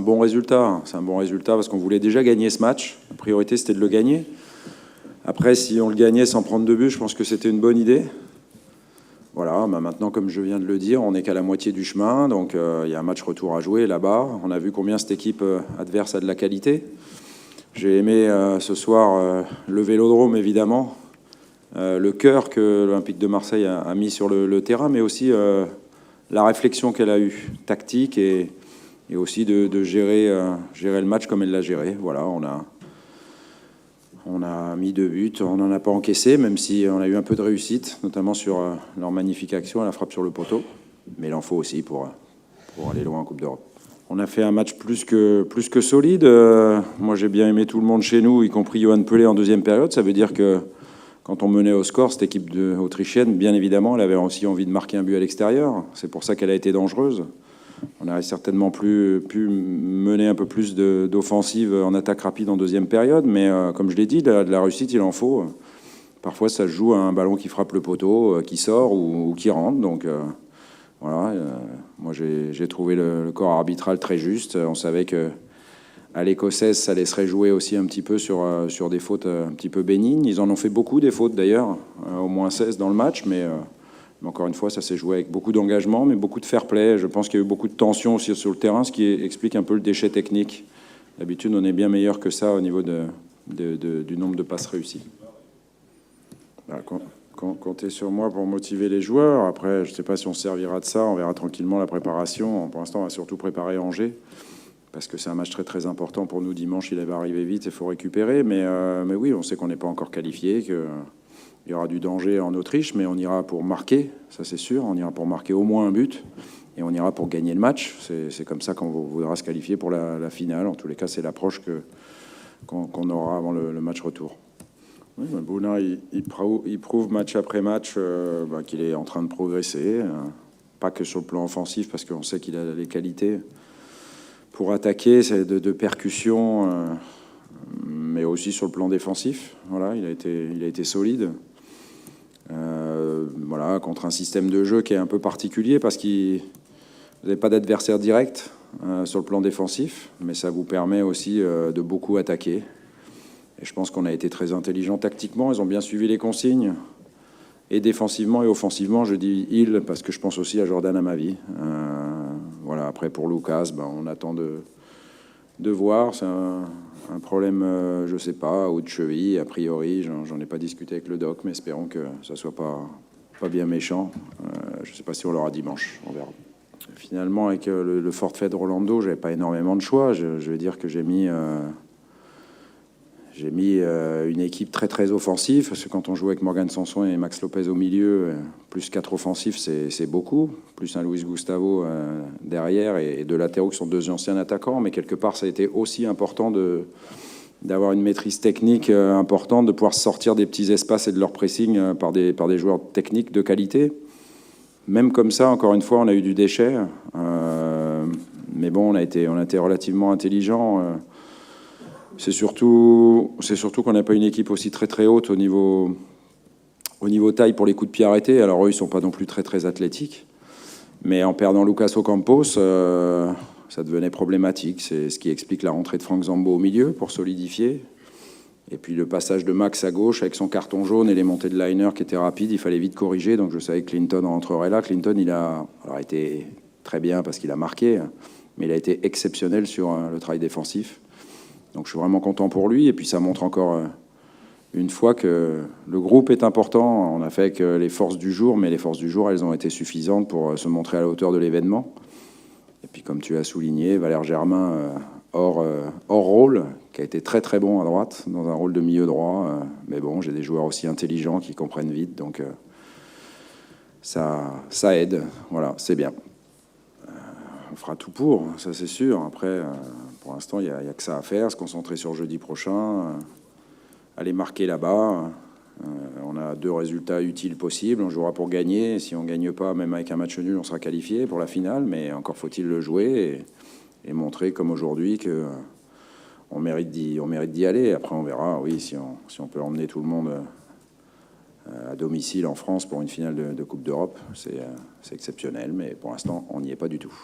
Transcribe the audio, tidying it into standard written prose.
bon résultat. C'est un bon résultat parce qu'on voulait déjà gagner ce match. La priorité, c'était de le gagner. Après, si on le gagnait sans prendre de but, je pense que c'était une bonne idée. Voilà, maintenant, comme je viens de le dire, on n'est qu'à la moitié du chemin. Donc, il y a un match retour à jouer là-bas. On a vu combien cette équipe adverse a de la qualité. J'ai aimé ce soir le Vélodrome, évidemment. Le cœur que l'Olympique de Marseille a mis sur le terrain, mais aussi la réflexion qu'elle a eue, tactique, et aussi de gérer le match comme elle l'a géré. Voilà, on a mis 2 buts, on n'en a pas encaissé, même si on a eu un peu de réussite, notamment sur leur magnifique action à la frappe sur le poteau. Mais il en faut aussi pour aller loin en Coupe d'Europe. On a fait un match plus que solide. Moi, j'ai bien aimé tout le monde chez nous, y compris Yohan Pelé en deuxième période. Ça veut dire que quand on menait au score, cette équipe autrichienne, bien évidemment, elle avait aussi envie de marquer un but à l'extérieur. C'est pour ça qu'elle a été dangereuse. On aurait certainement pu mener un peu plus d'offensive en attaque rapide en deuxième période, mais comme je l'ai dit, de la réussite, il en faut. Parfois, ça se joue à un ballon qui frappe le poteau, qui sort ou qui rentre. Donc voilà, moi j'ai trouvé le corps arbitral très juste. On savait que à l'Écossaise, ça laisserait jouer aussi un petit peu sur des fautes un petit peu bénignes. Ils en ont fait beaucoup, des fautes d'ailleurs, au moins 16 dans le match, mais encore une fois, ça s'est joué avec beaucoup d'engagement, mais beaucoup de fair play. Je pense qu'il y a eu beaucoup de tension aussi sur le terrain, ce qui explique un peu le déchet technique. D'habitude, on est bien meilleur que ça au niveau du nombre de passes réussies. Voilà, comptez sur moi pour motiver les joueurs. Après, je ne sais pas si on se servira de ça. On verra tranquillement la préparation. Pour l'instant, on va surtout préparer Angers, parce que c'est un match très très important pour nous. Dimanche, il va arriver vite, il faut récupérer. Mais oui, on sait qu'on n'est pas encore qualifié, qu'il y aura du danger en Autriche, mais on ira pour marquer, ça c'est sûr. On ira pour marquer au moins un but, et on ira pour gagner le match. C'est comme ça qu'on voudra se qualifier pour la finale. En tous les cas, c'est l'approche qu'on aura avant le match retour. Oui, Bouna, il prouve match après match qu'il est en train de progresser, pas que sur le plan offensif, parce qu'on sait qu'il a les qualités pour attaquer, c'est de percussion, mais aussi sur le plan défensif. Voilà, il a été solide. Voilà, contre un système de jeu qui est un peu particulier, parce que vous n'avez pas d'adversaire direct sur le plan défensif, mais ça vous permet aussi de beaucoup attaquer. Et je pense qu'on a été très intelligent tactiquement. Ils ont bien suivi les consignes, et défensivement et offensivement. Je dis il parce que je pense aussi à Jordan Amavi. Voilà, après pour Lucas, on attend de voir. C'est un problème, je sais pas, ou de cheville, a priori. J'en ai pas discuté avec le doc, mais espérons que ça soit pas bien méchant. Je sais pas si on l'aura dimanche, on verra. Finalement, avec le forfait de Rolando, j'avais pas énormément de choix. Je vais dire que j'ai mis une équipe très très offensive, parce que quand on joue avec Morgan Sanson et Max Lopez au milieu, plus 4 offensifs, c'est beaucoup, plus un Luis Gustavo derrière, et 2 latéraux qui sont 2 anciens attaquants. Mais quelque part, ça a été aussi important d'avoir une maîtrise technique importante, de pouvoir sortir des petits espaces et de leur pressing par des joueurs techniques de qualité. Même comme ça, encore une fois, on a eu du déchet, mais bon, on a été relativement intelligent. C'est surtout qu'on n'a pas une équipe aussi très très haute au niveau taille pour les coups de pied arrêtés. Alors eux, ils sont pas non plus très très athlétiques, mais en perdant Lucas Ocampos, ça devenait problématique. C'est ce qui explique la rentrée de Franck Zambo au milieu pour solidifier, et puis le passage de Max à gauche avec son carton jaune et les montées de Liner qui étaient rapides. Il fallait vite corriger, donc je savais que Clinton rentrerait là. Clinton, il a été très bien parce qu'il a marqué, mais il a été exceptionnel sur le travail défensif. Donc je suis vraiment content pour lui, et puis ça montre encore une fois que le groupe est important. On a fait avec les forces du jour, mais les forces du jour, elles ont été suffisantes pour se montrer à la hauteur de l'événement. Et puis comme tu as souligné, Valère Germain hors rôle, qui a été très très bon à droite, dans un rôle de milieu droit. Mais bon, j'ai des joueurs aussi intelligents qui comprennent vite, donc ça aide. Voilà, c'est bien. On fera tout pour, ça c'est sûr. Après, pour l'instant, il n'y a que ça à faire, se concentrer sur jeudi prochain, aller marquer là-bas. On a 2 résultats utiles possibles, on jouera pour gagner. Si on ne gagne pas, même avec un match nul, on sera qualifié pour la finale, mais encore faut-il le jouer et montrer, comme aujourd'hui, qu'on mérite d'y aller. Après, on verra, oui, si on peut emmener tout le monde à domicile en France pour une finale de Coupe d'Europe. C'est exceptionnel, mais pour l'instant, on n'y est pas du tout.